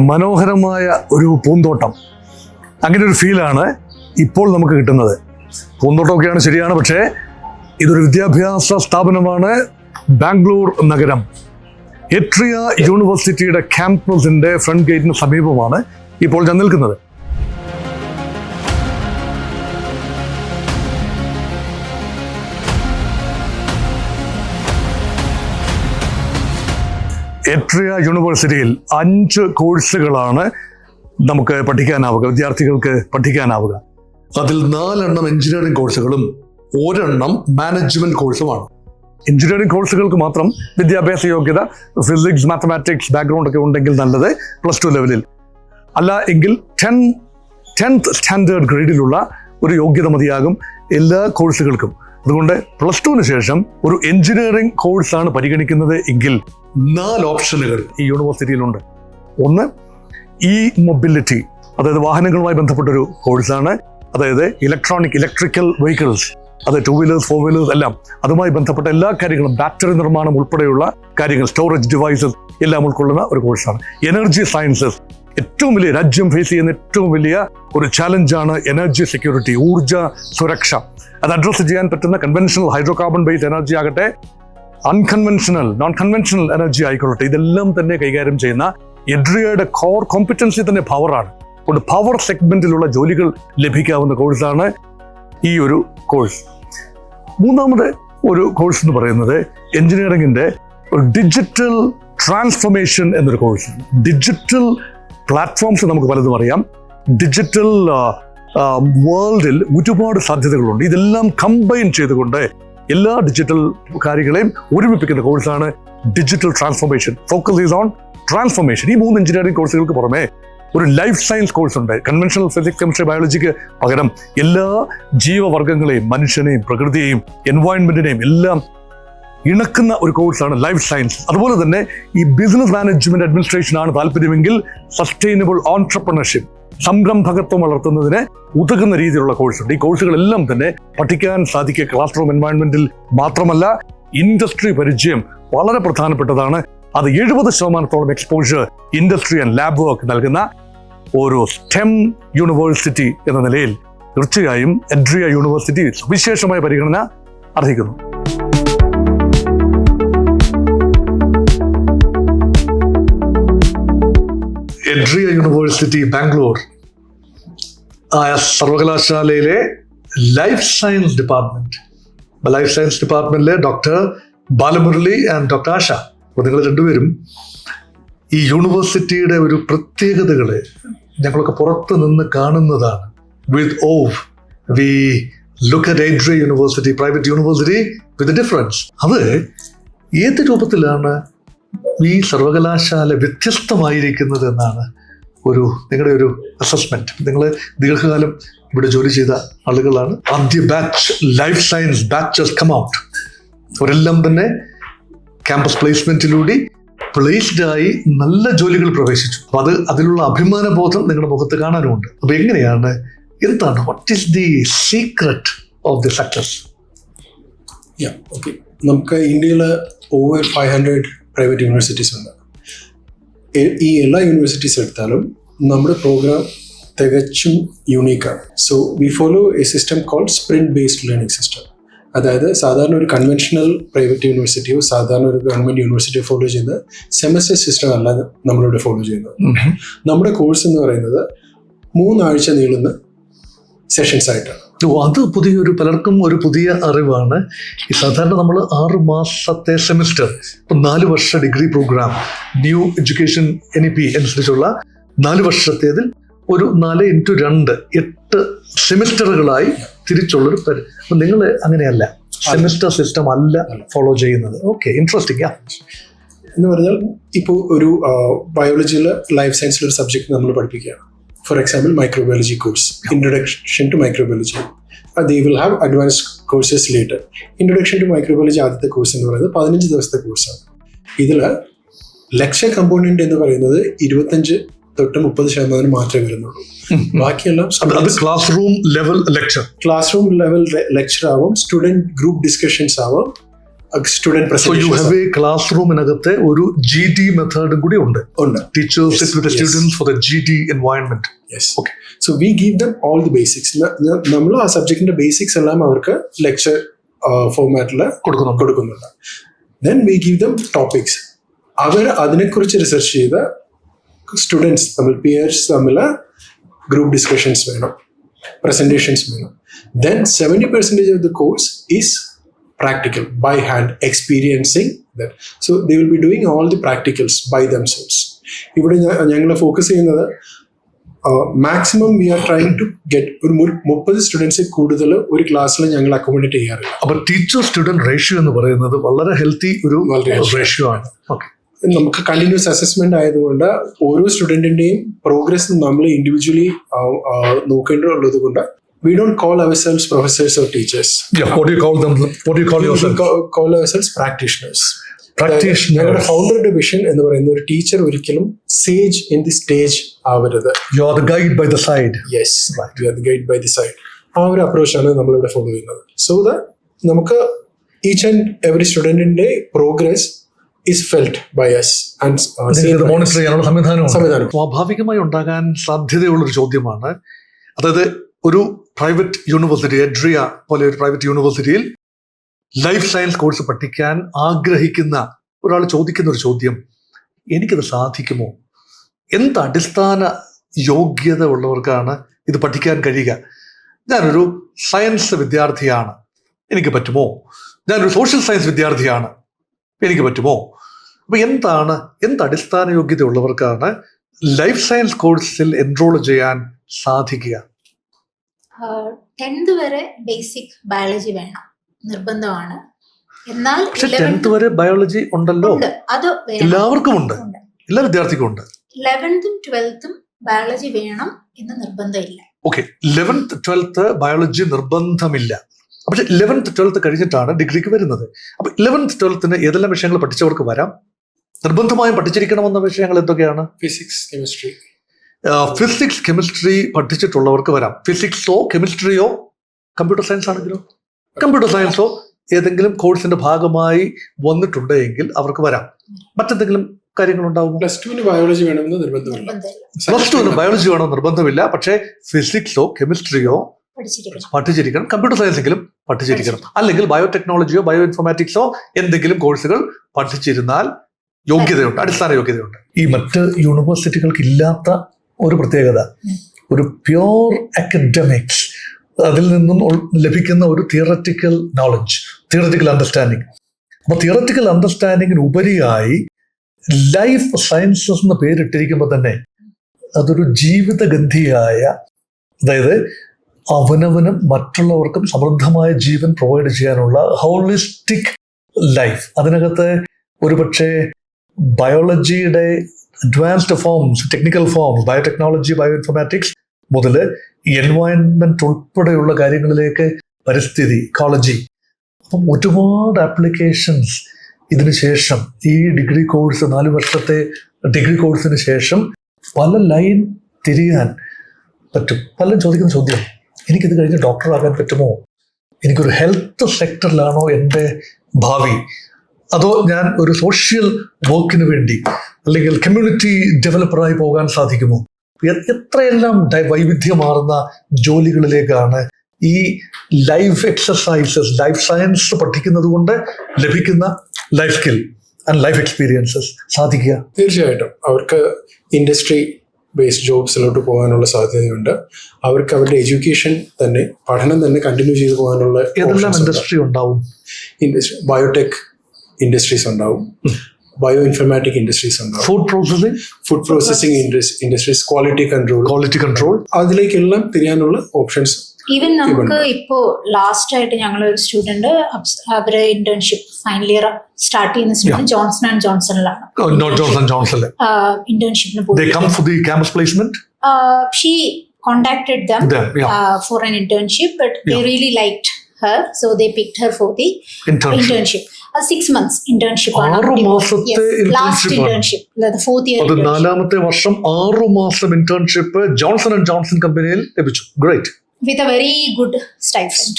മനോഹരമായ ഒരു പൂന്തോട്ടം, അങ്ങനെ ഒരു ഫീലാണ് ഇപ്പോൾ നമുക്ക് കിട്ടുന്നത്. പൂന്തോട്ടമൊക്കെയാണ് ശരിയാണ്, പക്ഷേ ഇതൊരു വിദ്യാഭ്യാസ സ്ഥാപനമാണ്. ബാംഗ്ലൂർ നഗരം എട്രിയ യൂണിവേഴ്സിറ്റിയുടെ ക്യാമ്പസിൻ്റെ ഫ്രണ്ട് ഗേറ്റിന് സമീപമാണ് ഇപ്പോൾ ഞാൻ നിൽക്കുന്നത്. എട്രിയ യൂണിവേഴ്സിറ്റിയിൽ 5 കോഴ്സുകളാണ് നമുക്ക് പഠിക്കാനാവുക, വിദ്യാർത്ഥികൾക്ക് പഠിക്കാനാവുക. അതിൽ 4 എഞ്ചിനീയറിംഗ് കോഴ്സുകളും 1 മാനേജ്മെന്റ് കോഴ്സുമാണ്. എഞ്ചിനീയറിംഗ് കോഴ്സുകൾക്ക് മാത്രം വിദ്യാഭ്യാസ യോഗ്യത ഫിസിക്സ്, മാത്തമാറ്റിക്സ് ബാക്ക്ഗ്രൗണ്ട് ഒക്കെ ഉണ്ടെങ്കിൽ നല്ലത്. +2 ലെവലിൽ അല്ല എങ്കിൽ 10th സ്റ്റാൻഡേർഡ് ഗ്രേഡിലുള്ള ഒരു യോഗ്യത മതിയാകും എല്ലാ കോഴ്സുകൾക്കും. അതുകൊണ്ട് +2 ശേഷം ഒരു എഞ്ചിനീയറിംഗ് കോഴ്സാണ് പരിഗണിക്കുന്നത് എങ്കിൽ 4 ഓപ്ഷനുകൾ ഈ യൂണിവേഴ്സിറ്റിയിലുണ്ട്. ഒന്ന്, മൊബിലിറ്റി, അതായത് വാഹനങ്ങളുമായി ബന്ധപ്പെട്ടൊരു കോഴ്സാണ്. അതായത് ഇലക്ട്രിക്കൽ വെഹിക്കിൾസ്, അത് 2 വീലേഴ്സ് 4 വീലേഴ്സ് എല്ലാം അതുമായി ബന്ധപ്പെട്ട എല്ലാ കാര്യങ്ങളും, ബാറ്ററി നിർമ്മാണം ഉൾപ്പെടെയുള്ള കാര്യങ്ങൾ, സ്റ്റോറേജ് ഡിവൈസസ് എല്ലാം ഉൾക്കൊള്ളുന്ന ഒരു കോഴ്സാണ്. എനർജി സയൻസസ്, ഏറ്റവും വലിയ രാജ്യം ഫേസ് ചെയ്യുന്ന ഏറ്റവും വലിയ ഒരു ചാലഞ്ചാണ് എനർജി സെക്യൂരിറ്റി, ഊർജ സുരക്ഷ. അത് അഡ്രസ്സ് ചെയ്യാൻ പറ്റുന്ന conventional hydro carbon based energy ആകട്ടെ, അൺകൺവെൻഷണൽ നോൺ കൺവെൻഷണൽ എനർജി ആയിക്കൊള്ളട്ടെ, ഇതെല്ലാം തന്നെ കൈകാര്യം ചെയ്യുന്ന എഡ്രിയയുടെ കോർ കോമ്പറ്റൻസി തന്നെ പവറാണ്. അതുകൊണ്ട് പവർ സെഗ്മെന്റിലുള്ള ജോലികൾ ലഭിക്കാവുന്ന കോഴ്സാണ് ഈ ഒരു കോഴ്സ്. മൂന്നാമത് ഒരു കോഴ്സ് എന്ന് പറയുന്നത് എഞ്ചിനീയറിംഗിന്റെ ഒരു ഡിജിറ്റൽ ട്രാൻസ്ഫോർമേഷൻ എന്നൊരു കോഴ്സാണ്. ഡിജിറ്റൽ പ്ലാറ്റ്ഫോംസ് നമുക്ക് പലതും അറിയാം. ഡിജിറ്റൽ വേൾഡിൽ ഒരുപാട് സാധ്യതകളുണ്ട്. ഇതെല്ലാം കമ്പൈൻ ചെയ്തുകൊണ്ട് എല്ലാ ഡിജിറ്റൽ കാര്യങ്ങളെയും ഒരുമിപ്പിക്കുന്ന കോഴ്സാണ് digital transformation. Focus is on transformation. ഈ 3 എഞ്ചിനീയറിംഗ് കോഴ്സുകൾക്ക് പുറമെ ഒരു ലൈഫ് സയൻസ് കോഴ്സ് ഉണ്ട്. കൺവെൻഷണൽ ഫിസിക്സ്, കെമിസ്ട്രി, ബയോളജിക്ക് പകരം എല്ലാ ജീവവർഗങ്ങളെയും, മനുഷ്യനെയും പ്രകൃതിയെയും എൻവയോൺമെന്റിനെയും എല്ലാം ഇണക്കുന്ന ഒരു കോഴ്സാണ് ലൈഫ് സയൻസ്. അതുപോലെ തന്നെ ഈ ബിസിനസ് മാനേജ്മെന്റ് അഡ്മിനിസ്ട്രേഷൻ ആണ് താല്പര്യമെങ്കിൽ സസ്റ്റൈനബിൾ ഓൺട്രപ്രണർഷിപ്പ്, സംരംഭകത്വം വളർത്തുന്നതിന് ഉതകുന്ന രീതിയിലുള്ള കോഴ്സുണ്ട്. ഈ കോഴ്സുകളെല്ലാം തന്നെ പഠിക്കാൻ സാധിക്കുക ക്ലാസ് റൂം എൻവയോൺമെന്റിൽ മാത്രമല്ല, ഇൻഡസ്ട്രി പരിചയം വളരെ പ്രധാനപ്പെട്ടതാണ്. അത് 70% exposure industry and lab work നൽകുന്ന ഒരു STEM യൂണിവേഴ്സിറ്റി എന്ന നിലയിൽ തീർച്ചയായും എഡ്രിയ യൂണിവേഴ്സിറ്റി സവിശേഷമായ പരിഗണന അർഹിക്കുന്നു. എഡ്രിയ യൂണിവേഴ്സിറ്റി ബാംഗ്ലൂർ സർവകലാശാലയിലെ ലൈഫ് സയൻസ് ഡിപ്പാർട്ട്മെന്റിലെ doctor Balamurali and doctor Asha, നിങ്ങൾ രണ്ടുപേരും ഈ യൂണിവേഴ്സിറ്റിയുടെ ഒരു പ്രത്യേകതകളെ ഞങ്ങളൊക്കെ പുറത്ത് നിന്ന് കാണുന്നതാണ്. വിത്ത് ഓവ് വി ലുക്ക് അറ്റ് എഡ്രിയ university, private university with a difference. അത് ഏത് രൂപത്തിലാണ് ഈ സർവകലാശാല വ്യത്യസ്തമായിരിക്കുന്നത് എന്നാണ് നിങ്ങളുടെ ഒരു അസസ്മെന്റ്. നിങ്ങൾ ദീർഘകാലം ഇവിടെ ജോലി ചെയ്ത ആളുകളാണ്. ആദ്യ batch life science batches come out, അവരെല്ലാം തന്നെ ക്യാമ്പസ് പ്ലേസ്മെന്റിലൂടെ പ്ലേസ്ഡായി നല്ല ജോലികൾ പ്രവേശിച്ചു. അപ്പൊ അതിലുള്ള അഭിമാന ബോധം നിങ്ങളുടെ മുഖത്ത് കാണാനുമുണ്ട്. അപ്പൊ എന്താണ് what is the secret of the success? നമുക്ക് ഇന്ത്യയിൽ ഓവർ 500 പ്രൈവറ്റ് യൂണിവേഴ്സിറ്റീസ് ഉണ്ട്. ഈ എല്ലാ യൂണിവേഴ്സിറ്റീസ് എടുത്താലും നമ്മുടെ പ്രോഗ്രാം തികച്ചും യൂണീക്കാണ്. So we follow a system called sprint based learning system. അതായത് സാധാരണ ഒരു കൺവെൻഷണൽ പ്രൈവറ്റ് യൂണിവേഴ്സിറ്റിയോ സാധാരണ ഒരു ഗവൺമെന്റ് യൂണിവേഴ്സിറ്റിയോ ഫോളോ ചെയ്യുന്ന സെമസ്റ്റർ സിസ്റ്റം അല്ല നമ്മളിവിടെ ഫോളോ ചെയ്യുന്നത്. നമ്മുടെ കോഴ്സ് എന്ന് പറയുന്നത് 3 ആഴ്ച നീളുന്ന സെഷൻസ് ആയിട്ടാണ്. അത് പലർക്കും ഒരു പുതിയ അറിവാണ്. ഈ സാധാരണ നമ്മൾ 6 മാസത്തെ സെമിസ്റ്റർ, 4 വർഷ degree programme, new education NEP അനുസരിച്ചുള്ള 4 വർഷത്തേതിൽ ഒരു 4x2 8 സെമിസ്റ്ററുകളായി തിരിച്ചുള്ളൊരു അപ്പം നിങ്ങൾ അങ്ങനെയല്ല, സെമിസ്റ്റർ സിസ്റ്റം അല്ല ഫോളോ ചെയ്യുന്നത്. Okay, interesting. എന്ന് പറഞ്ഞാൽ ഇപ്പോൾ ഒരു ബയോളജിയിൽ ലൈഫ് സയൻസിൽ ഒരു സബ്ജക്ട് നമ്മൾ പഠിപ്പിക്കുകയാണ്. For example microbiology course, introduction to microbiology. they will have advanced courses later. Introduction to microbiology ആദ്യത്തെ കോഴ്സ് എന്ന് പറയുന്നത് 15 ദിവസത്തെ കോഴ്സാണ്. ഇതിൽ ലെക്ചർ കമ്പോണന്റ് എന്ന് പറയുന്നത് 25 തൊട്ട് 30% മാത്രമേ വരുന്നുള്ളൂ. ബാക്കിയെല്ലാം ക്ലാസ് റൂം ലെവൽ ലെക്ചർ ആവും, സ്റ്റുഡൻറ് ഗ്രൂപ്പ് ഡിസ്കഷൻസ് ആവും, student So you have presentation a classroom-നകത്തെ ഒരു GD മെത്തേഡും കൂടി ഉണ്ട്. ഉണ്ട്. Teachers Yes, sit with the yes. students for the GD environment. Yes. Okay. So we give them all the basics. നമ്മൾ ആ സബ്ജക്റ്റിന്റെ basics എല്ലാം അവർക്ക് lecture ഫോർമാറ്റിൽ കൊടുക്കുന്നുണ്ട്. Then we give them topics. അവർ അതിനെക്കുറിച്ച് റിസർച്ച് ചെയ്ത സ്റ്റുഡൻസ് തമ്മിൽ പിയേഴ്സ് തമ്മിൽ ഗ്രൂപ്പ് ഡിസ്കഷൻസ് വേണം, പ്രസന്റേഷൻസ് വേണം. Then 70% of the course is practical, by hand, experiencing that. So they will be doing all the practicals by themselves. ഇവിടെ ഞങ്ങൾ focus ചെയ്യുന്നത് maximum we are trying to get ഒരു 30 students കൂടുതൽ ഒരു ക്ലാസ്സിൽ ഞങ്ങൾ അക്കോമഡേറ്റ് ചെയ്യാറില്ല. അപ്പൊ ടീച്ചർ സ്റ്റുഡന്റ് റേഷ്യോ എന്ന് പറയുന്നത് വളരെ ഹെൽത്തി ഒരു റേഷ്യോ ആണ്. ഓക്കെ, നമുക്ക് കണ്ടിന്യൂസ് അസസ്മെന്റ് ആയതുകൊണ്ട് ഓരോ സ്റ്റുഡന്റിന്റെയും പ്രോഗ്രസ് നമ്മൾ ഇൻഡിവിജ്വലി നോക്കേണ്ടതുള്ളത് കൊണ്ട് we don't call ourselves professors or teachers. Yeah, what do you call them? What do you call yourself? Call ourselves practitioners. Practitioners. ഫൗണ്ടറുടെ വിഷൻ എന്ന് പറയുന്ന ഒരു ടീച്ചർ ഒരിക്കലും സേജ് ഇൻ ദി സ്റ്റേജ് ആവരുത്. You are the guide by the side. Yes, right. We are the guide by the side. ആ ഒരു അപ്രോച്ചാണ് നമ്മളിവിടെ follow ചെയ്യുന്നത്. സോ ദാറ്റ് നമുക്ക് ഈച്ച് ആൻഡ് എവറി സ്റ്റുഡന്റിന്റെ progress is felt by us and monitor ചെയ്യാനുള്ള സംവിധാനം സ്വാഭാവികമായി ഉണ്ടാകാൻ സാധ്യതയുള്ളൊരു ചോദ്യമാണ്. അതായത് ഒരു പ്രൈവറ്റ് യൂണിവേഴ്സിറ്റി, എഡ്രിയ പോലെ ഒരു പ്രൈവറ്റ് യൂണിവേഴ്സിറ്റിയിൽ ലൈഫ് സയൻസ് കോഴ്സ് പഠിക്കാൻ ആഗ്രഹിക്കുന്ന ഒരാൾ ചോദിക്കുന്ന ഒരു ചോദ്യം, എനിക്കത് സാധിക്കുമോ? എന്ത് അടിസ്ഥാന യോഗ്യത ഉള്ളവർക്കാണ് ഇത് പഠിക്കാൻ കഴിയുക? ഞാനൊരു സയൻസ് വിദ്യാർത്ഥിയാണ്, എനിക്ക് പറ്റുമോ? ഞാനൊരു സോഷ്യൽ സയൻസ് വിദ്യാർത്ഥിയാണ്, എനിക്ക് പറ്റുമോ? അപ്പൊ എന്ത് അടിസ്ഥാന യോഗ്യത ഉള്ളവർക്കാണ് ലൈഫ് സയൻസ് കോഴ്സിൽ എൻറോൾ ചെയ്യാൻ സാധിക്കുക? 10th വരെ ബേസിക് ബയോളജി വേണം, നിർബന്ധമാണ്. എന്നാൽ പക്ഷെ 10th വരെ ബയോളജി ഉണ്ടല്ലോ, അത് എല്ലാവർക്കും ഉണ്ട്, എല്ലാ വിദ്യാർത്ഥിക്കും ഉണ്ട്. 11th 12th ബയോളജി വേണം എന്ന് നിർബന്ധമില്ല. ഓക്കെ, 11th 12th ബയോളജി നിർബന്ധമില്ല. പക്ഷെ 11th 12th കഴിഞ്ഞിട്ടാണ് ഡിഗ്രിക്ക് വരുന്നത്. അപ്പൊ 11th 12th ഏതെല്ലാം വിഷയങ്ങൾ പഠിച്ചവർക്ക് വരാം? നിർബന്ധമായും പഠിച്ചിരിക്കണമെന്ന വിഷയങ്ങൾ എന്തൊക്കെയാണ്? Physics, chemistry. ഫിസിക്സ്, കെമിസ്ട്രി പഠിച്ചിട്ടുള്ളവർക്ക് വരാം. ഫിസിക്സോ കെമിസ്ട്രിയോ, കമ്പ്യൂട്ടർ സയൻസ് ആണെങ്കിലോ കമ്പ്യൂട്ടർ സയൻസോ ഏതെങ്കിലും കോഴ്സിന്റെ ഭാഗമായി വന്നിട്ടുണ്ടെങ്കിൽ അവർക്ക് വരാം. മറ്റെന്തെങ്കിലും കാര്യങ്ങൾ ഉണ്ടാവുമോ? പ്ലസ് ടുവിന് ബയോളജി വേണമെന്ന് നിർബന്ധമില്ല. പ്ലസ് ടുവിന് ബയോളജി വേണമെന്ന് നിർബന്ധമില്ല. പക്ഷേ ഫിസിക്സോ കെമിസ്ട്രിയോ പഠിച്ചിരിക്കണം, കമ്പ്യൂട്ടർ സയൻസെങ്കിലും പഠിച്ചിരിക്കണം. അല്ലെങ്കിൽ ബയോടെക്നോളജിയോ ബയോ ഇൻഫോർമാറ്റിക്സോ എന്തെങ്കിലും കോഴ്സുകൾ പഠിച്ചിരുന്നാൽ യോഗ്യതയുണ്ട്, അടിസ്ഥാന യോഗ്യതയുണ്ട്. ഈ മറ്റ് യൂണിവേഴ്സിറ്റികൾക്ക് ഇല്ലാത്ത ഒരു പ്രത്യേകത, ഒരു പ്യോർ അക്കഡമിക്സ്, അതിൽ നിന്നും ലഭിക്കുന്ന ഒരു തിയററ്റിക്കൽ നോളജ്, തിയററ്റിക്കൽ അണ്ടർസ്റ്റാൻഡിങ്. അപ്പൊ തിയററ്റിക്കൽ അണ്ടർസ്റ്റാൻഡിങ്ങിന് ഉപരിയായി ലൈഫ് സയൻസസ് എന്ന് പേരിട്ടിരിക്കുമ്പോൾ തന്നെ അതൊരു ജീവിതഗന്ധിയായ, അതായത് അവനവനും മറ്റുള്ളവർക്കും സമൃദ്ധമായ ജീവൻ പ്രൊവൈഡ് ചെയ്യാനുള്ള ഹോളിസ്റ്റിക് ലൈഫ്. അതിനകത്ത് ഒരുപക്ഷെ ബയോളജിയുടെ advanced forms, technical forms, biotechnology, bio informatics മുതൽ എൻവയോൺമെന്റ് ഉൾപ്പെടെയുള്ള കാര്യങ്ങളിലേക്ക്, പരിസ്ഥിതി, ഇക്കോളജി, അപ്പം ഒരുപാട് ആപ്ലിക്കേഷൻസ് ഇതിന് ശേഷം ഈ ഡിഗ്രി കോഴ്സ് 4 വർഷത്തെ ഡിഗ്രി കോഴ്സിന് ശേഷം പല ലൈൻ തിരിയാൻ പറ്റും. പലരും ചോദിക്കുന്ന ചോദ്യം, എനിക്കിത് കഴിഞ്ഞ് ഡോക്ടറാകാൻ പറ്റുമോ? എനിക്കൊരു ഹെൽത്ത് സെക്ടറിലാണോ എൻ്റെ ഭാവി? അതോ ഞാൻ ഒരു സോഷ്യൽ വർക്കിന് വേണ്ടി അല്ലെങ്കിൽ കമ്മ്യൂണിറ്റി ഡെവലപ്പറായി പോകാൻ സാധിക്കുമോ? എത്രയെല്ലാം വൈവിധ്യമാർന്ന ജോലികളിലേക്കാണ് ഈ ലൈഫ് എക്സസൈസസ്, ലൈഫ് സയൻസ് പഠിക്കുന്നത് കൊണ്ട് ലഭിക്കുന്ന life skill and life experiences സാധിക്കുക. തീർച്ചയായിട്ടും അവർക്ക് ഇൻഡസ്ട്രി ബേസ്ഡ് ജോബ്സിലോട്ട് പോകാനുള്ള സാധ്യതയുണ്ട്. അവർക്ക് അവരുടെ എഡ്യൂക്കേഷൻ തന്നെ, പഠനം തന്നെ കണ്ടിന്യൂ ചെയ്തു പോകാനുള്ള ഏതെല്ലാം ഇൻഡസ്ട്രി ഉണ്ടാവും? ഇൻഡസ്ട്രി, ബയോടെക് ഇൻഡസ്ട്രീസ് ഉണ്ടാവും, ബയോ ഇൻഫർമാറ്റിക് ഇൻഡസ്ട്രീസ് ഉണ്ടാവും, food processing industries, quality control, അതിലേക്കെല്ലാം തിരിയാനുള്ള ഓപ്ഷൻസ്. ഈവൻ നമുക്ക് ഇപ്പോ ലാസ്റ്റ് ആയിട്ട് ഞങ്ങൾ ഒരു സ്റ്റുഡന്റ് അവര് ഇന്റേൺഷിപ്പ് ഫൈനൽ ഇയർ സ്റ്റാർട്ട് ചെയ്യുന്ന സ്റ്റുഡന്റ് ജോൺസൺ ആൻഡ് ജോൺസണിലാണ് ഇന്റേൺഷിപ്പിന് പോകുന്നത്. She contacted them for an internship, but they really liked her, so they picked her for the internship. 6 months internship. 6 മാസത്തെ last internship, the 4th year internship. 4ാമത്തെ വർഷം 6 മാസം internship Johnson and Johnson കമ്പനിയിൽ ലഭിച്ചു. Great. With a very good stipend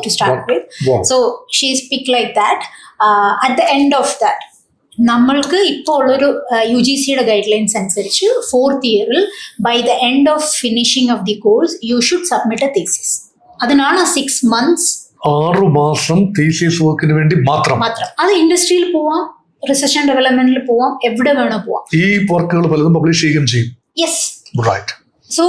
to start with. Wow. So she's picked like that. At the end of that നമ്മൾക്ക് ഇപ്പോൾ ഉള്ളൊരു UGCയുടെ guidelines അനുസരിച്ച് 4th ഇയറിൽ by the end of finishing of the course you should submit a thesis. അതിനാണ് 6 months 6 മാസം thesis വർക്കിന് വേണ്ടി മാത്രം. അത് ഇൻഡസ്ട്രിയിൽ പോവാം, റിസർച്ച് ആൻഡ് ഡെവലപ്മെന്റിൽ പോവാം, എവിടെ വേണോ പോവാം. ഈ വർക്കുകൾ പലതും പബ്ലിഷ് ചെയ്യുകയും ചെയ്യും. Yes, right. സോ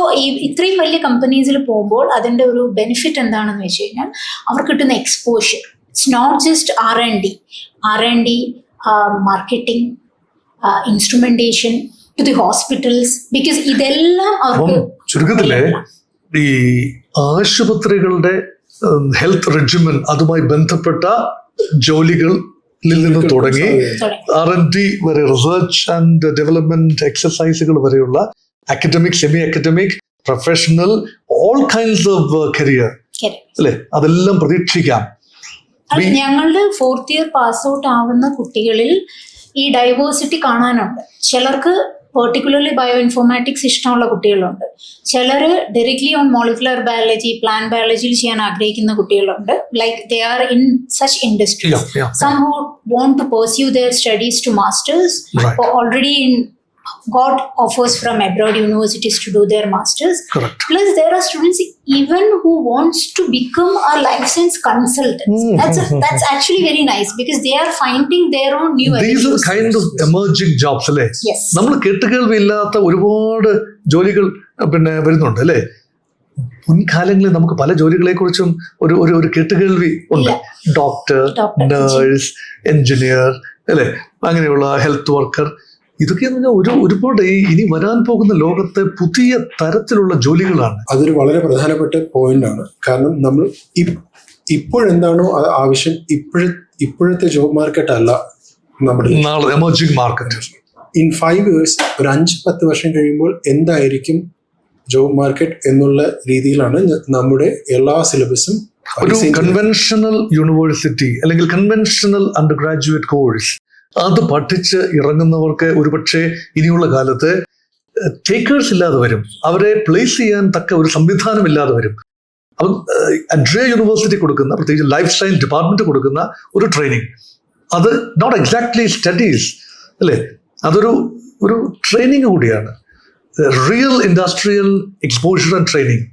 ഇത്രയും വലിയ കമ്പനീസിൽ പോകുമ്പോൾ അതിൻ്റെ ഒരു ബെനിഫിറ്റ് എന്താണെന്ന് വെച്ച് കഴിഞ്ഞാൽ അവർക്ക് കിട്ടുന്ന exposure. It's not just R&D, marketing, instrumentation to the hospitals, because ഇതെല്ലാം അവർക്ക് ചുരുക്കത്തില് ഈ ആശുപത്രികളുടെ ഹെൽത്ത് റെജിമൻ അതുമായി ബന്ധപ്പെട്ട ജോലികളിൽ നിന്ന് തുടങ്ങി R&D വരെ, റിസർച്ച് ആൻഡ് ഡെവലപ്മെന്റ് എക്സസൈസുകൾ വരെയുള്ള academic, semi academic, professional, all kinds of career അല്ലെ, അതെല്ലാം പ്രതീക്ഷിക്കാം. ഞങ്ങളുടെ 4th ഇയർ പാസ് ഔട്ട് ആവുന്ന കുട്ടികളിൽ ഈ ഡൈവേഴ്സിറ്റി കാണാനുണ്ട്. ചിലർക്ക് പെർട്ടിക്കുലർലി ബയോ ഇൻഫോർമാറ്റിക്സ് ഇഷ്ടമുള്ള കുട്ടികളുണ്ട്, ചിലർ directly on molecular biology, plant ബയോളജിയിൽ ചെയ്യാൻ ആഗ്രഹിക്കുന്ന കുട്ടികളുണ്ട്. Like they are in such industries. Some who want to pursue their studies to masters, already got offers from abroad universities to do their masters. Correct. Plus there are students even who wants to become a life science consultants. That's actually very nice because they are finding their own new These are kind of emerging jobs അല്ലേ? Yes. നമ്മൾ കേട്ടുകേൾവിയില്ലാത്ത ഒരുപാട് ജോലികൾ പിന്നെ വരുന്നുണ്ട് അല്ലേ? മുൻകാലങ്ങളിൽ നമുക്ക് പല ജോലികളെ കുറിച്ചും ഒരു കേട്ടുകേൾവി ഉണ്ട്. ഡോക്ടർ, നേഴ്സ്, എഞ്ചിനീയർ അല്ലെ, അങ്ങനെയുള്ള ഹെൽത്ത് വർക്കർ. ഇതൊക്കെ ഒരുപാട് ഇനി വരാൻ പോകുന്ന ലോകത്തെ പുതിയ തരത്തിലുള്ള ജോലികളാണ്. അതൊരു വളരെ പ്രധാനപ്പെട്ട പോയിന്റ് ആണ്. കാരണം നമ്മൾ ഇപ്പോഴെന്താണോ ആവശ്യം, ഇപ്പോഴത്തെ ജോബ് മാർക്കറ്റ് അല്ല നമ്മുടെ എമർജിംഗ് മാർക്കറ്റ്. ഇൻ 5 years, ഒരു 5-10 വർഷം കഴിയുമ്പോൾ എന്തായിരിക്കും ജോബ് മാർക്കറ്റ് എന്നുള്ള രീതിയിലാണ് നമ്മുടെ എല്ലാ സിലബസും. ഒരു കൺവെൻഷണൽ യൂണിവേഴ്സിറ്റി അല്ലെങ്കിൽ കൺവെൻഷണൽ അണ്ടർ ഗ്രാജുവേറ്റ് കോഴ്സ് അത് പഠിച്ച് ഇറങ്ങുന്നവർക്ക് ഒരുപക്ഷെ ഇനിയുള്ള കാലത്ത് ടേക്കേഴ്സ് ഇല്ലാതെ വരും, അവരെ പ്ലേസ് ചെയ്യാൻ തക്ക ഒരു സംവിധാനം ഇല്ലാതെ വരും. അപ്പം അഡ്രിയ യൂണിവേഴ്സിറ്റി കൊടുക്കുന്ന, പ്രത്യേകിച്ച് ലൈഫ് സയൻസ് ഡിപ്പാർട്ട്മെന്റ് കൊടുക്കുന്ന ഒരു ട്രെയിനിങ്, അത് നോട്ട് എക്സാക്ട്ലി സ്റ്റഡീസ് അല്ലേ, അതൊരു ട്രെയിനിങ് കൂടിയാണ്. Real industrial exposure and training.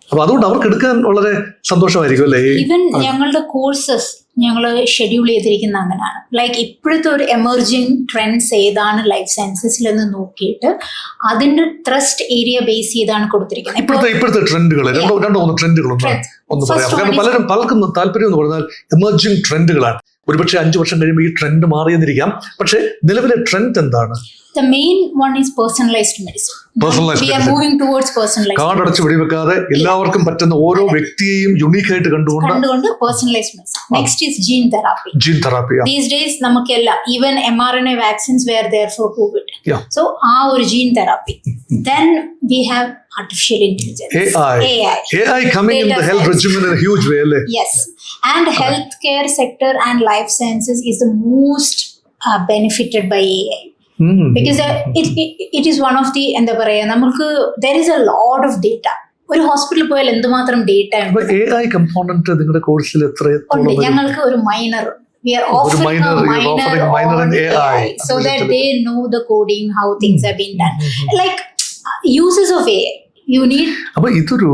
അപ്പൊ അതുകൊണ്ട് അവർക്ക് എടുക്കാൻ വളരെ സന്തോഷമായിരിക്കും അല്ലേ. ഈവൻ ഞങ്ങളുടെ കോഴ്സസ് ഞങ്ങൾ ഷെഡ്യൂൾ ചെയ്തിരിക്കുന്ന അങ്ങനെയാണ്. ലൈക്ക് ഇപ്പോഴത്തെ ഒരു എമർജിങ് ട്രെൻഡ്സ് ഏതാണ് ലൈഫ് സയൻസസിൽ എന്ന് നോക്കിയിട്ട് അതിന്റെ ട്രസ്റ്റ് ഏരിയ ബേസ് ചെയ്താണ് കൊടുത്തിരിക്കുന്നത്. ഇപ്പോഴത്തെ ട്രെൻഡുകൾ രണ്ടോ ട്രെൻഡുകൾ ഒന്ന് പറയാം. കാരണം പലർക്കും താല്പര്യം എന്ന് പറഞ്ഞാൽ എമർജിങ് ട്രെൻഡുകളാണ്. ഒരുപക്ഷെ 5 വർഷം കഴിയുമ്പോൾ ഈ ട്രെൻഡ് മാറിയെന്നിരിക്കാം. പക്ഷെ നിലവിലെ ട്രെൻഡ് എന്താണ്? The main one is personalized medicine. Personalized We are moving towards personalized. കാർഡടച്ച് വെടിവെക്കാതെ എല്ലാവർക്കും പറ്റുന്ന ഓരോ വ്യക്തിയെയും യുണീക്ക് ആയിട്ട് കണ്ടുകൊണ്ട് personalized medicine. Next is gene therapy. Gene therapy. These days നമുക്കെല്ലാം even mRNA vaccines were there for COVID. Yeah. So ആ ഒരു gene therapy. Then we have artificial intelligence. AI coming in the health regimen in a huge way. Yes. And healthcare sector and life sciences is the most benefited by AI. Because it is one of the എന്താ പറയാ, നമുക്ക് there is a lot of data. ഒരു ഹോസ്പിറ്റലിൽ പോയാൽ എന്തുമാത്രം data ഉണ്ട്. AI component നിങ്ങളുടെ കോഴ്സിൽ എത്രത്തോളം? ഞങ്ങൾക്ക് ഒരു minor, we are offering a minor on AI so that they know the coding, how things have been done, like uses of AI you need. അപ്പൊ ഇതൊരു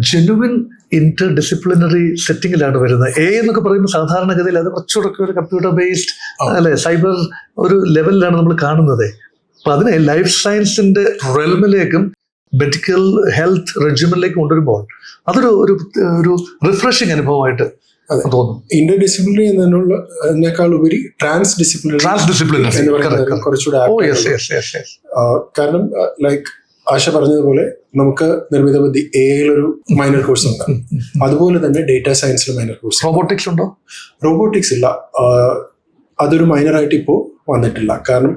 ജെനുവിൻ ഇന്റർ ഡിസിപ്ലിനറി സെറ്റിംഗിലാണ് വരുന്നത്. A എന്നൊക്കെ പറയുമ്പോൾ സാധാരണഗതിയിൽ അത് കുറച്ചുകൂടെ ഒരു കമ്പ്യൂട്ടർ ബേസ്ഡ് അല്ലെ, സൈബർ ഒരു ലെവലിലാണ് നമ്മൾ കാണുന്നത്. അപ്പൊ അതിനെ ലൈഫ് സയൻസിന്റെ റെൽമിലേക്കും മെഡിക്കൽ ഹെൽത്ത് റെജിമിലേക്ക് കൊണ്ടുവരുമ്പോൾ അതൊരു ഒരു റിഫ്രഷിംഗ് അനുഭവമായിട്ട് തോന്നുന്നു. ഇന്റർ ഡിസിപ്ലിനറി എന്നതിനേക്കാൾ ഉപരി ട്രാൻസ് ഡിസിപ്ലിനറി എന്ന് പറയുന്നത് കുറച്ചുകൂടെ. കാരണം ലൈക്ക് ആശ പറഞ്ഞതുപോലെ നമുക്ക് നിർമ്മിത ബുദ്ധി എഐയിലൊരു മൈനർ കോഴ്സ് ഉണ്ട്, അതുപോലെ തന്നെ ഡേറ്റാ സയൻസിൽ മൈനർ കോഴ്സ്. റോബോട്ടിക്സ് ഉണ്ടോ? റോബോട്ടിക്സ് ഇല്ല, അതൊരു മൈനറായിട്ട് ഇപ്പോൾ വന്നിട്ടില്ല. കാരണം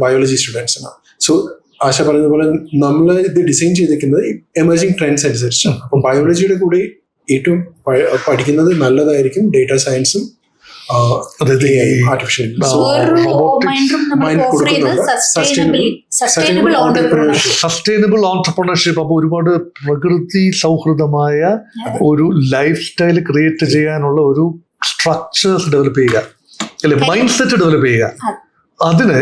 ബയോളജി സ്റ്റുഡൻസിനാണ്. സോ ആശ പറഞ്ഞതുപോലെ നമ്മൾ ഇത് ഡിസൈൻ ചെയ്തിരിക്കുന്നത് എമർജിംഗ് ട്രെൻഡ്സ് അനുസരിച്ചാണ്. അപ്പം ബയോളജിയുടെ കൂടെ ഏറ്റവും പഠിക്കുന്നത് നല്ലതായിരിക്കും ഡേറ്റാ സയൻസും ആർട്ടിഫിഷ്യൽ. Sustainable entrepreneurship. അപ്പോൾ ഒരുപാട് പ്രകൃതി സൗഹൃദമായ ഒരു ലൈഫ് സ്റ്റൈൽ ക്രിയേറ്റ് ചെയ്യാനുള്ള ഒരു സ്ട്രക്ചേഴ്സ് ഡെവലപ്പ് ചെയ്യുക. അല്ലെ, മൈൻഡ് സെറ്റ് ഡെവലപ്പ് ചെയ്യുക. അതിന്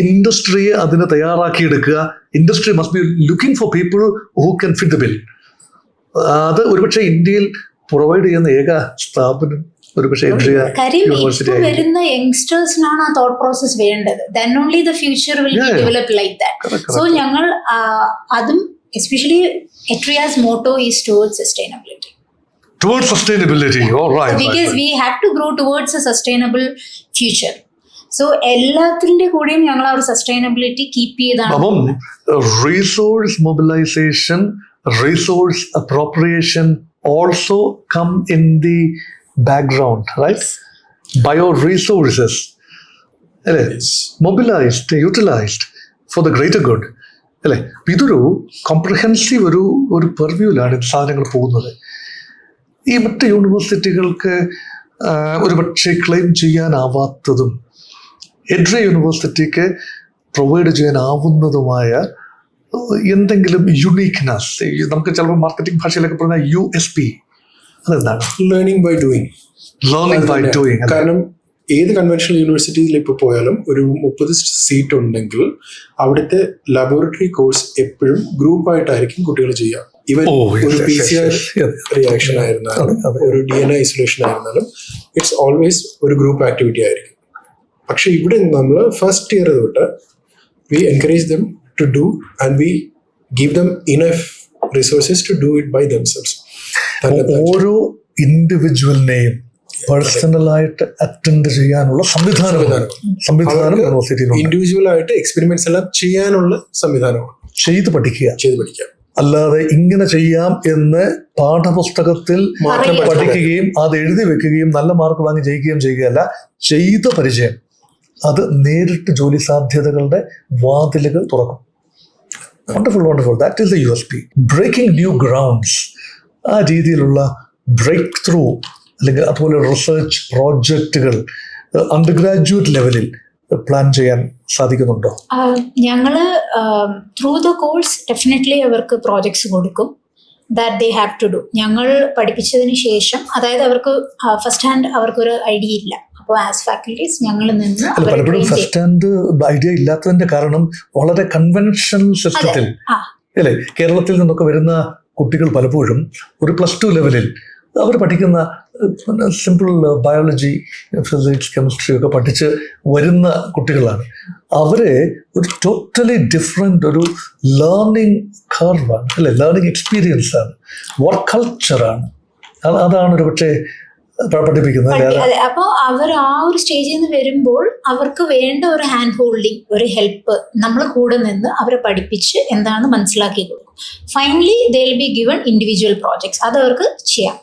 ഇൻഡസ്ട്രിയെ അതിന് തയ്യാറാക്കിയെടുക്കുക. Industry must be looking for people who can fit the bill. അത് ഒരുപക്ഷെ ഇന്ത്യയിൽ പ്രൊവൈഡ് ചെയ്യുന്ന ഏക സ്ഥാപനം ഒരുപക്ഷെ വരുന്ന യങ്സ്റ്റേഴ്സിനാണ് ആ തോട്ട് പ്രോസസ് വേണ്ടത്. Then only the future will be develop like that. So ഞങ്ങൾ അതും especially ATREE's motto is towards sustainability. Towards sustainability, all right. Because we have to grow towards a sustainable future. So എല്ലാത്തിന്റെ കൂടെയും ഞങ്ങൾ ആ ഒരു sustainability keep ചെയ്താണ്. അപ്പം resource mobilisation, resource appropriation also come in the background, right? Bio resources അല്ലേ, mobilised, utilised for the greater good അല്ലേ. ഇതൊരു കോംപ്രഹെൻസീവ് ഒരു പെർവ്യൂലാണ് സാധനങ്ങൾ പോകുന്നത്. ഈ മറ്റ് യൂണിവേഴ്സിറ്റികൾക്ക് ഒരുപക്ഷെ ക്ലെയിം ചെയ്യാനാവാത്തതും എഡ്രി യൂണിവേഴ്സിറ്റിക്ക് പ്രൊവൈഡ് ചെയ്യാനാവുന്നതുമായ എന്തെങ്കിലും യുണീക്ക്നെസ്, നമുക്ക് ചിലപ്പോൾ മാർക്കറ്റിംഗ് ഭാഷയിലൊക്കെ പറഞ്ഞ USP, അതെന്താണ്? Learning by doing. കാരണം ഏത് കൺവെൻഷണൽ യൂണിവേഴ്സിറ്റിയിൽ ഇപ്പോൾ പോയാലും ഒരു 30 സീറ്റ് ഉണ്ടെങ്കിൽ അവിടുത്തെ ലബോറട്ടറി കോഴ്സ് എപ്പോഴും ഗ്രൂപ്പായിട്ടായിരിക്കും കുട്ടികൾ ചെയ്യുക. ഈവൻ ഒരു PCR റിയാക്ഷൻ ആയിരുന്നാലും ഒരു DNA ഐസൊലേഷൻ ആയിരുന്നാലും ഇറ്റ്സ് ഓൾവേസ് ഒരു ഗ്രൂപ്പ് ആക്ടിവിറ്റി ആയിരിക്കും. പക്ഷെ ഇവിടെ നമ്മൾ ഫസ്റ്റ് ഇയർ തൊട്ട് we encourage them to do and we give them enough resources to do it by themselves. ഓരോ ഇൻഡിവിജ്വലിനെയും പേഴ്സണലായിട്ട് അറ്റൻഡ് ചെയ്യാനുള്ള സംവിധാനം ഇൻഡിവിജ്വലായിട്ട് എക്സ്പെരിമെന്റ്സ് എല്ലാം ചെയ്യാനുള്ള സംവിധാനമാണ്. ചെയ്ത് പഠിക്കുക. അല്ലാതെ ഇങ്ങനെ ചെയ്യാം എന്ന് പാഠപുസ്തകത്തിൽ പഠിക്കുകയും അത് എഴുതി വെക്കുകയും നല്ല മാർക്ക് വാങ്ങി ജയിക്കുകയും ചെയ്യുകയല്ല, ചെയ്ത പരിചയം അത് നേരിട്ട് ജോലി സാധ്യതകളുടെ വാതിലുകൾ തുറക്കും. Wonderful. That is the USP. Breaking new grounds, ആ രീതിയിലുള്ള ബ്രേക്ക് ത്രൂ അല്ലെങ്കിൽ അതുപോലെ റിസർച്ച് പ്രോജക്റ്റുകൾ അണ്ടർ ഗ്രാജുവേറ്റ് ലെവലിൽ പ്ലാൻ ചെയ്യാൻ സാധിക്കുന്നുണ്ടോ? ഞങ്ങള് ത്രൂ ദ കോഴ്സ് ഡെഫിനറ്റ്ലി അവർക്ക് പ്രോജക്ട്സ് കൊടുക്കും. That they have to do. ഞങ്ങൾ പഠിപ്പിച്ചതിന് ശേഷം, അതായത് അവർക്ക് ഫസ്റ്റ് ഹാൻഡ് അവർക്കൊരു ഐഡിയ ഇല്ല. അപ്പോൾ ആസ് ഫാക്കൽറ്റീസ് ഞങ്ങളിൽ നിന്ന് പലപ്പോഴും ഫസ്റ്റ് ഹാൻഡ് ഐഡിയ ഇല്ലാത്തതിന്റെ കാരണം വളരെ കൺവെൻഷണൽ സിസ്റ്റത്തിൽ അല്ലേ, കേരളത്തിൽ നിന്നൊക്കെ വരുന്ന കുട്ടികൾ പലപ്പോഴും ഒരു +2 ലെവലിൽ അവർ പഠിക്കുന്ന സിമ്പിൾ ബയോളജി, ഫിസിക്സ്, കെമിസ്ട്രി ഒക്കെ പഠിച്ച് വരുന്ന കുട്ടികളാണ്. അവരെ ഒരു ടോട്ടലി ഡിഫറെൻ്റ് ഒരു ലേണിംഗ് കർവാണ് അല്ലെ, ലേണിംഗ് എക്സ്പീരിയൻസ് ആണ്, വർക്ക് കൾച്ചറാണ്. അതാണ് ഒരു പക്ഷേ പഠിപ്പിക്കുന്നത്. അപ്പോൾ അവർ ആ ഒരു സ്റ്റേജിൽ നിന്ന് വരുമ്പോൾ അവർക്ക് വേണ്ട ഒരു ഹാൻഡ് ഹോൾഡിങ്, ഒരു ഹെൽപ്പ് നമ്മൾ കൂടെ നിന്ന് അവരെ പഠിപ്പിച്ച് എന്താണ് മനസ്സിലാക്കി കൊടുക്കും. Finally they will be given individual projects, അത് അവർക്ക് ചെയ്യാം.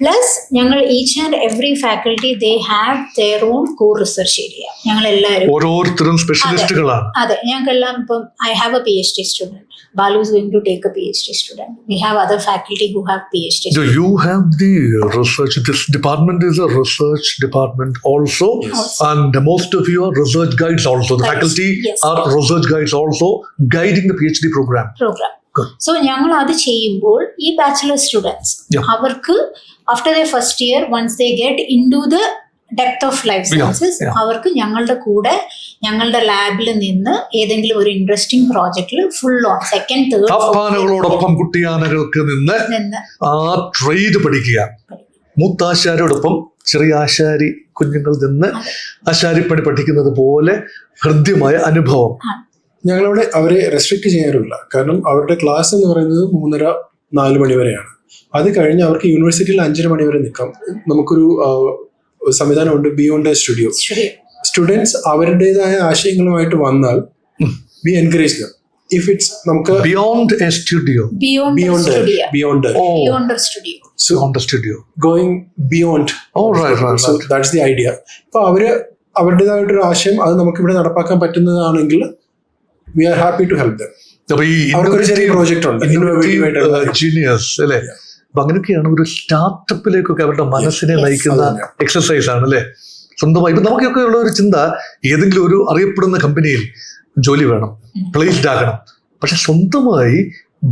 പ്ലസ് ഞങ്ങൾ each and every faculty they have their own core research area. ഞങ്ങൾ എല്ലാവരും ഓരോരുത്തരും സ്പെഷ്യലിസ്റ്റുകളാണ്. അതെ, ഞങ്ങൾക്കെല്ലാം ഇപ്പം I have A PhD student. Balu is going to take a PhD student. We have other faculty who have PhD students. So you have the research. This department is a research department also. Yes. And most of you are research guides also. The faculty are research guides also, guiding the PhD program. So ഞങ്ങൾ അത് ചെയ്യുമ്പോൾ ഈ bachelor students അവർക്ക് after the first year once they get into the depth of life sciences അവർക്ക് ഞങ്ങളുടെ കൂടെ ഞങ്ങളുടെ ലാബിൽ നിന്ന് ഏതെങ്കിലും ഒരു ഇൻട്രസ്റ്റിംഗ് പ്രോജക്റ്റിൽ ഫുൾ ഓൺ സെക്കൻഡ് തേർഡ് കുട്ടിയാനകൾക്ക് നിന്ന് ആ ട്രേഡ് പഠിക്കുക. മൂത്താശാരിയോടൊപ്പം ചെറിയ ആശാരി കുഞ്ഞുങ്ങളിൽ നിന്ന് ആശാരിപ്പണി പഠിക്കുന്നത് പോലെ ഹൃദ്യമായ അനുഭവം. ഞങ്ങളവിടെ അവരെ റെസ്ട്രിക്ട് ചെയ്യാറില്ല. കാരണം അവരുടെ ക്ലാസ് എന്ന് പറയുന്നത് 3:30-4 മണി വരെയാണ്. അത് കഴിഞ്ഞ് അവർക്ക് യൂണിവേഴ്സിറ്റിയിൽ 5:30 മണി വരെ നിൽക്കാം. നമുക്കൊരു സംവിധാനമുണ്ട്, ബിയോണ്ട് സ്റ്റുഡിയോ. സ്റ്റുഡൻസ് അവരുടേതായ ആശയങ്ങളുമായിട്ട് വന്നാൽ we encourage them. If it's നമുക്ക് beyond a studio, going beyond, so that's the idea. അപ്പൊ അവരുടേതായിട്ടൊരു ആശയം അത് നമുക്ക് ഇവിടെ നടപ്പാക്കാൻ പറ്റുന്നതാണെങ്കിൽ we are happy to help them. അവർക്കൊരു ചെറിയ പ്രോജക്റ്റ് ഉണ്ട്, ജീനിയസ് അല്ലേ. അപ്പൊ അങ്ങനെയൊക്കെയാണ് ഒരു സ്റ്റാർട്ടപ്പിലേക്കൊക്കെ അവരുടെ മനസ്സിനെ നയിക്കുന്ന എക്സസൈസ് ആണ് അല്ലേ. സ്വന്തമായി ഇപ്പൊ നമുക്കൊക്കെ ഉള്ള ഒരു ചിന്ത, ഏതെങ്കിലും ഒരു അറിയപ്പെടുന്ന കമ്പനിയിൽ ജോലി വേണം, പ്ലേസ്ഡ് ആകണം. പക്ഷെ സ്വന്തമായി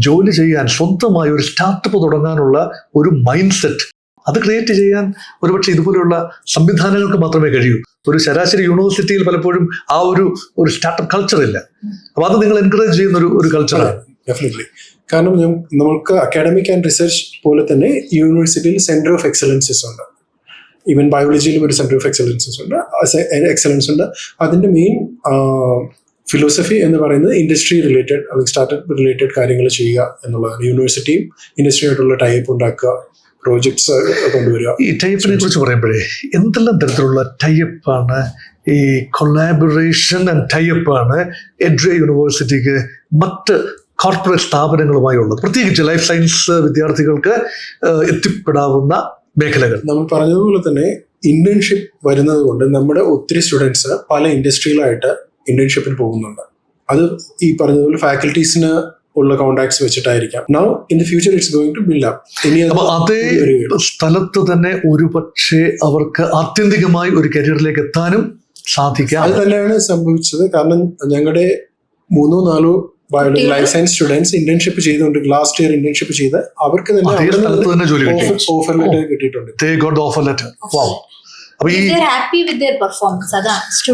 ജോലി ചെയ്യാൻ, സ്വന്തമായി ഒരു സ്റ്റാർട്ടപ്പ് തുടങ്ങാനുള്ള ഒരു മൈൻഡ് സെറ്റ് അത് ക്രിയേറ്റ് ചെയ്യാൻ ഒരുപക്ഷെ ഇതുപോലെയുള്ള സംവിധാനങ്ങൾക്ക് മാത്രമേ കഴിയൂ. ഒരു ശരാശരി യൂണിവേഴ്സിറ്റിയിൽ പലപ്പോഴും ആ ഒരു സ്റ്റാർട്ടപ്പ് കൾച്ചർ ഇല്ല. അപ്പൊ അത് നിങ്ങൾ എൻകറേജ് ചെയ്യുന്ന ഒരു കൾച്ചറാണ്. ഡെഫിനറ്റ്ലി. കാരണം നമുക്ക് അക്കാഡമിക് ആൻഡ് റിസർച്ച് പോലെ തന്നെ യൂണിവേഴ്സിറ്റിയിൽ സെന്റർ ഓഫ് എക്സലൻസസ് ഉണ്ട്. ഈവൻ ബയോളജിയിലും ഒരു സെന്റർ ഓഫ് എക്സലൻസസ് ഉണ്ട്, എക്സലൻസ് ഉണ്ട്. അതിന്റെ മെയിൻ ഫിലോസഫി എന്ന് പറയുന്നത് ഇൻഡസ്ട്രി റിലേറ്റഡ് അല്ലെങ്കിൽ സ്റ്റാർട്ടപ്പ് റിലേറ്റഡ് കാര്യങ്ങൾ ചെയ്യുക എന്നുള്ളതാണ്. യൂണിവേഴ്സിറ്റിയും ഇൻഡസ്ട്രിയായിട്ടുള്ള ടൈപ്പ് ഉണ്ടാക്കുക, പ്രോജക്ട്സ് കൊണ്ടുവരിക. ഈ ടൈപ്പിനെ കുറിച്ച് പറയുമ്പോഴേ എന്തെല്ലാം തരത്തിലുള്ള ടൈപ്പാണ്, ഈ കൊളാബറേഷൻ ആൻഡ് ടൈപ്പാണ് എഡ്രിയ യൂണിവേഴ്സിറ്റിക്ക് മറ്റ് കോർപ്പറേറ്റ് സ്ഥാപനങ്ങളുമായി ഉള്ളത്, പ്രത്യേകിച്ച് ലൈഫ് സയൻസ് വിദ്യാർത്ഥികൾക്ക് എത്തിപ്പെടാവുന്ന മേഖലകൾ? നമ്മൾ പറഞ്ഞതുപോലെ തന്നെ ഇന്റേൺഷിപ്പ് വരുന്നത് കൊണ്ട് നമ്മുടെ ഒത്തിരി സ്റ്റുഡൻസ് പല ഇൻഡസ്ട്രിയിലായിട്ട് ഇന്റേൺഷിപ്പിന് പോകുന്നുണ്ട്. അത് ഈ പറഞ്ഞതുപോലെ ഫാക്കൽറ്റീസിന് ഉള്ള കോണ്ടാക്ട്സ് വെച്ചിട്ടായിരിക്കാം. Now in the future it's going to build up. അതേ സ്ഥലത്ത് തന്നെ ഒരുപക്ഷെ അവർക്ക് ആത്യന്തികമായി ഒരു കരിയറിലേക്ക് എത്താനും സാധിക്കാം. അത് തന്നെയാണ് സംഭവിച്ചത്. കാരണം ഞങ്ങളുടെ 3-4 biology life science students internship ചെയ്തുകൊണ്ട് ലാസ്റ്റ് ഇയർ ഇന്റേൺഷിപ്പ് ചെയ്ത് അവർക്ക് തന്നെ ഓഫർ ലെറ്റർ കിട്ടിയിട്ടുണ്ട്. They're happy with their performance.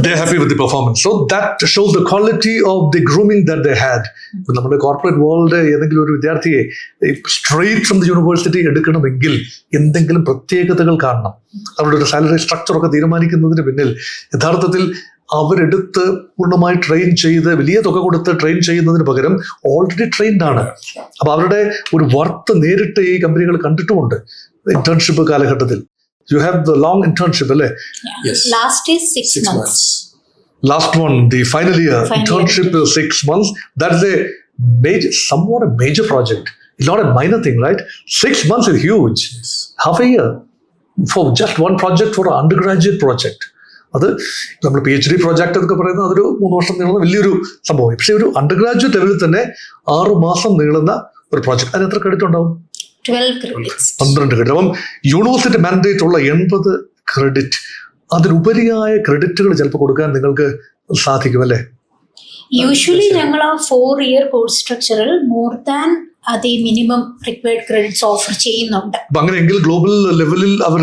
They're happy with the performance. So that shows the quality of the grooming that they had. നമ്മുടെ corporate world ഏതെങ്കിലും ഒരു വിദ്യാർത്ഥിയെ straight from the university എടുക്കണമെങ്കിൽ എന്തെങ്കിലും പ്രത്യേകതകൾ കാണണം. അവരുടെ ഒരു സാലറി സ്ട്രക്ചർ ഒക്കെ തീരുമാനിക്കുന്നതിന് പിന്നിൽ യഥാർത്ഥത്തിൽ അവരെടുത്ത് പൂർണ്ണമായി ട്രെയിൻ ചെയ്ത് വലിയ തുക കൊടുത്ത് ട്രെയിൻ ചെയ്യുന്നതിന് പകരം ഓൾറെഡി ട്രെയിൻഡ് ആണ്. അപ്പൊ അവരുടെ ഒരു വർത്ത് നേരിട്ട് ഈ കമ്പനികൾ കണ്ടിട്ടുമുണ്ട് ഇന്റേൺഷിപ്പ് കാലഘട്ടത്തിൽ. You have the long internship, alle? Yes. Last is 6 months. Last one, the final year internship is 6 months. That's somewhat a major project. It's not a minor thing, right? 6 months is huge. Yes. Half a year for just one project, for an undergraduate project. അത് നമ്മൾ PhD project എന്നൊക്കെ പറയുന്നത് അതൊരു 3 വർഷം നീളുന്ന വലിയൊരു സംഭവം. പക്ഷേ ഒരു അണ്ടർഗ്രാജുവേറ്റ് ലെവലിൽ തന്നെ 6 മാസം നീളുന്ന ഒരു പ്രോജക്റ്റ്, അതിന് എത്ര ക്രെഡിറ്റ് ഉണ്ടാവും? 12 credits. 12 ക്രെഡിറ്റ്. അപ്പം യൂണിവേഴ്സിറ്റി മാൻഡേറ്റ് ഉള്ള 80 ക്രെഡിറ്റ്, അതിലുപരിയായ ക്രെഡിറ്റുകൾ ചിലപ്പോൾ കൊടുക്കാൻ നിങ്ങൾക്ക് സാധിക്കും അല്ലേ? യൂഷ്വലി ഞങ്ങൾ ആ 4-year കോഴ്സ് സ്ട്രക്ചറിൽ മോർ ദാൻ അത് മിനിമം റിക്വയർഡ് ക്രെഡിറ്റ്സ് ഓഫർ ചെയ്യുന്നുണ്ട്. അങ്ങനെയെങ്കിൽ ഗ്ലോബൽ ലെവലിൽ അവർ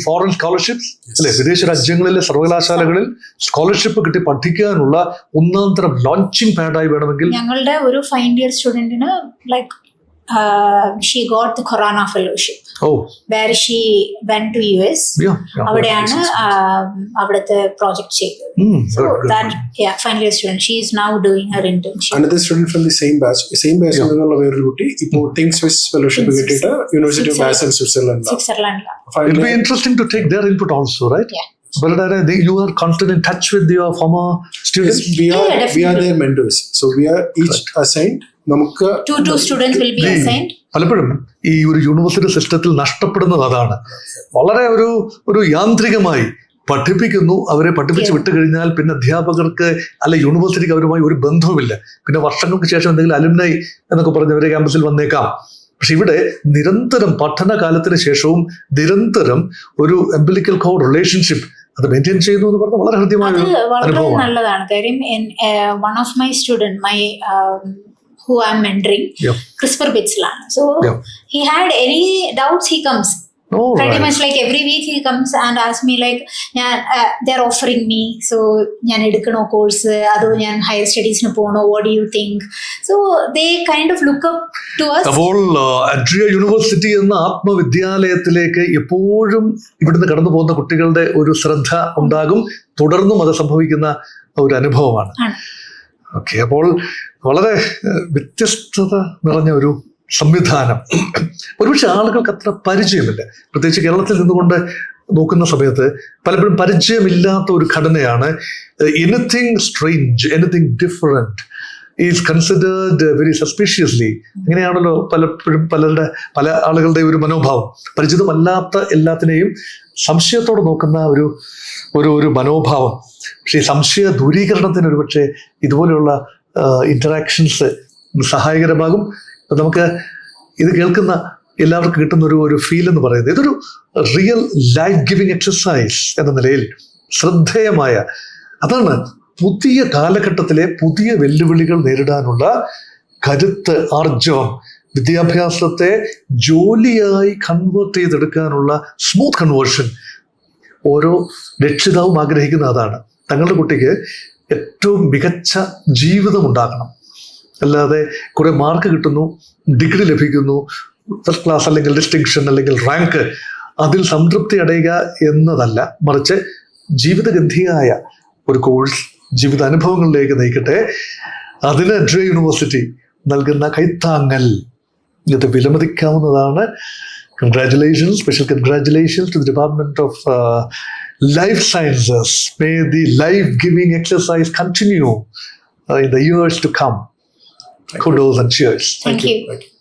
ഫോറിൻ സ്കോളർഷിപ്സ് അല്ലെ, വിദേശ രാജ്യങ്ങളിലെ സർവകലാശാലകളിൽ സ്കോളർഷിപ്പ് കിട്ടി പഠിക്കാനുള്ള ഒന്നാം തരം ലോഞ്ചിങ് പാഡായി വേണമെങ്കിൽ ഞങ്ങളുടെ ഒരു ഫൈനൽ ഇയർ സ്റ്റുഡന്റിന് like she got the Khurana fellowship where she went to US. അവിടെയാണ് അവിടുത്തെ പ്രോജക്ട് ചെയ്തത്. So that final year student, she is now doing her internship. Another student from the same batch എന്നുള്ള വേറൊരു കുട്ടി ഇപ്പോൾ Think Swiss fellowship കിട്ടിയിട്ട് university of Basel Switzerland. It'll be interesting to take their input also, right? Yeah. But you are constant in touch with your former students? Yes, we are their mentors. So we are each assigned. നമുക്ക് 2 students will be assigned. പലപ്പോഴും ഈ ഒരു university സിസ്റ്റത്തിൽ നഷ്ടപ്പെടുന്നത് അതാണ്. വളരെ ഒരു യാന്ത്രികമായി പഠിപ്പിക്കുന്നു, അവരെ പഠിപ്പിച്ച് വിട്ടു കഴിഞ്ഞാൽ പിന്നെ അധ്യാപകർക്ക് അല്ലെ യൂണിവേഴ്സിറ്റിക്ക് അവരുമായി ഒരു ബന്ധവുമില്ല. പിന്നെ വർഷങ്ങൾക്ക് ശേഷം എന്തെങ്കിലും അലുമിനൈ എന്നൊക്കെ പറഞ്ഞവരെ ക്യാമ്പസിൽ വന്നേക്കാം. പക്ഷെ ഇവിടെ നിരന്തരം പഠനകാലത്തിന് ശേഷവും നിരന്തരം ഒരു അംബിലിക്കൽ കോഡ് റിലേഷൻഷിപ്പ് അത് മെയിൻറ്റെയിൻ ചെയ്യുന്നു എന്ന് പറഞ്ഞാൽ വളരെ ഹൃദ്യമായ അനുഭവമാണ്. നല്ലതാണ്. കാര്യം one of my student, who I'm mentoring, CRISPR ബിറ്റ്സിലാണ്. So he had any doubts, he comes. Pretty much like every week he comes and asks me like, they're offering me, so ഞാൻ എടുക്കണോ കോഴ്സ് അതോ ഞാൻ higher സ്റ്റഡീസിന് പോകണോ, what do you think? So they kind of look up to us. അപ്പോൾ അഡ്രിയ university എന്ന ആത്മവിദ്യാലയത്തിലേക്ക് എപ്പോഴും ഇവിടുന്ന് കടന്നു പോകുന്ന കുട്ടികളുടെ ഒരു ശ്രദ്ധ ഉണ്ടാകും, തുടർന്നും അത് സംഭവിക്കുന്ന ഒരു അനുഭവമാണ്. ഓക്കെ, അപ്പോൾ വളരെ വ്യത്യസ്തത നിറഞ്ഞ ഒരു സംവിധാനം. ഒരുപക്ഷെ ആളുകൾക്ക് അത്ര പരിചയമില്ല, പ്രത്യേകിച്ച് കേരളത്തിൽ നിന്നുകൊണ്ട് നോക്കുന്ന സമയത്ത് പലപ്പോഴും പരിചയമില്ലാത്ത ഒരു ഘടനയാണ്. Anything strange, anything different is considered very suspiciously. ഇങ്ങനെയാണല്ലോ പലപ്പോഴും പല ആളുകളുടെ ഒരു മനോഭാവം. പരിചിതമല്ലാത്ത എല്ലാത്തിനെയും സംശയത്തോടെ നോക്കുന്ന ഒരു മനോഭാവം. പക്ഷേ ഈ സംശയ ദൂരീകരണത്തിന് ഒരുപക്ഷെ ഇതുപോലെയുള്ള ഇന്ററാക്ഷൻസ് സഹായകരമാകും. നമുക്ക് ഇത് കേൾക്കുന്ന എല്ലാവർക്കും കിട്ടുന്ന ഒരു ഫീൽ എന്ന് പറയുന്നത് ഇതൊരു റിയൽ ലൈഫ് ഗിവിങ് എക്സസൈസ് എന്ന നിലയിൽ ശ്രദ്ധേയമായ, അതാണ് പുതിയ കാലഘട്ടത്തിലെ പുതിയ വെല്ലുവിളികൾ നേരിടാനുള്ള കരുത്ത്, ആർജവം വിദ്യാഭ്യാസത്തെ ജോലിയായി കൺവേർട്ട് ചെയ്തെടുക്കാനുള്ള സ്മൂത്ത് കൺവേർഷൻ ഓരോ രക്ഷിതാവും ആഗ്രഹിക്കുന്ന അതാണ്. തങ്ങളുടെ കുട്ടിക്ക് ഏറ്റവും മികച്ച ജീവിതം ഉണ്ടാകണം. അല്ലാതെ കുറെ മാർക്ക് കിട്ടുന്നു, ഡിഗ്രി ലഭിക്കുന്നു, ഫസ്റ്റ് ക്ലാസ് അല്ലെങ്കിൽ ഡിസ്റ്റിങ്ഷൻ അല്ലെങ്കിൽ റാങ്ക്, അതിൽ സംതൃപ്തി അടയുക എന്നതല്ല, മറിച്ച് ജീവിതഗന്ധിയായ ഒരു കോഴ്സ് ജീവിതാനുഭവങ്ങളിലേക്ക് നയിക്കട്ടെ. അതിന് എഡ്ര യൂണിവേഴ്സിറ്റി നൽകുന്ന കൈത്താങ്ങൽ ഇത് വിലമതിക്കാവുന്നതാണ്. Congratulations, special congratulations to the Department of Life Sciences. May the life-giving exercise continue in the years to come. Kudos and cheers. Thank you. Thank you.